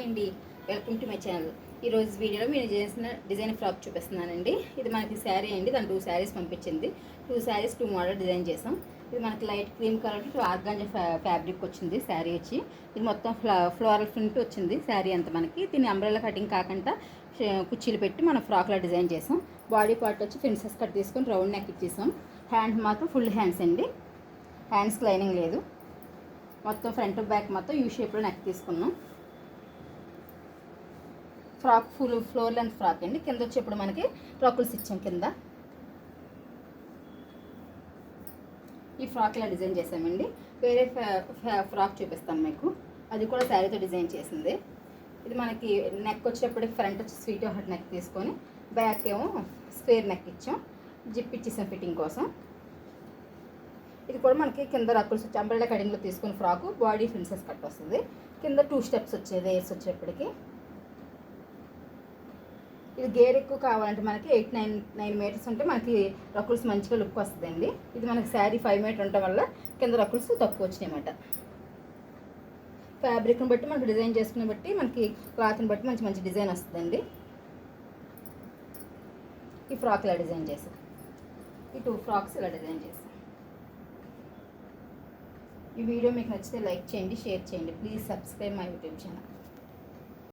Hi అండి, welcome to my channel. ఈరోజు వీడియోలో నేను చేసిన డిజైన్ ఫ్రాక్ చూపిస్తున్నానండి. ఇది మనకి శారీ అండి. దాని 2 శారీస్ పంపించింది. 2 శారీస్ 2 మోడల్ డిజైన్ చేసాం. ఇది మనకి light cream colour organza fabric వచ్చింది. శారీ వచ్చి ఇది మొత్తం ఫ్లోరల్ ప్రింట్ వచ్చింది. శారీ అంతా మనకి దీన్ని అంబ్రెల్లా కటింగ్ కాకుండా కుర్చీలు పెట్టి మనం ఫ్రాక్లో డిజైన్ చేసాం. బాడీ పార్ట్ వచ్చి ప్రిన్సెస్ కట్ తీసుకొని రౌండ్ నెక్ ఇచ్చేసాం. హ్యాండ్స్ మాత్రం ఫుల్ హ్యాండ్స్ అండి. హ్యాండ్స్కి లైనింగ్ లేదు. మొత్తం ఫ్రంట్ బ్యాక్ మొత్తం యూ షేప్లో నెక్ తీసుకున్నాం. Frock full floor length frock అండి. కింద వచ్చేప్పుడు మనకి రకుల్స్ ఇచ్చాం. కింద ఈ ఫ్రాక్ ఇలా డిజైన్ చేసామండి. వేరే ఫ్రాక్ చూపిస్తాను మీకు. అది కూడా శారీతో డిజైన్ చేసింది. ఇది మనకి నెక్ వచ్చేప్పటికి ఫ్రంట్ వచ్చి స్వీట్ హార్ట్ నెక్ తీసుకొని బ్యాక్ ఏమో స్క్వేర్ నెక్ ఇచ్చాం. జిప్ ఇచ్చేసాం ఫిట్టింగ్ కోసం. ఇది కూడా మనకి కింద రకుల్స్ వచ్చి అంబ్రెల్లా కటింగ్లో తీసుకుని ఫ్రాకు బాడీ ప్రిన్సెస్ కట్ వస్తుంది. కింద 2 స్టెప్స్ వచ్చేది లేయర్స్ వచ్చేప్పటికి. ఇది గేర్ ఎక్కువ కావాలంటే మనకి 8-9 మీటర్స్ ఉంటే మనకి రకుల్స్ మంచిగా లుక్ వస్తుందండి. ఇది మనకి శారీ 5 మీటర్ ఉండటం వల్ల కింద రకుల్స్ తక్కువ వచ్చినాయి అన్నమాట. ఫ్యాబ్రిక్ని బట్టి మనకి డిజైన్ చేసుకుని బట్టి మనకి క్లాత్ని బట్టి మంచి మంచి డిజైన్ వస్తుందండి. ఈ ఫ్రాక్ ఇలా డిజైన్ చేసాం. ఈ 2 ఫ్రాక్స్ ఇలా డిజైన్ చేసాం. ఈ వీడియో మీకు నచ్చితే లైక్ చేయండి, షేర్ చేయండి. Please subscribe my YouTube channel.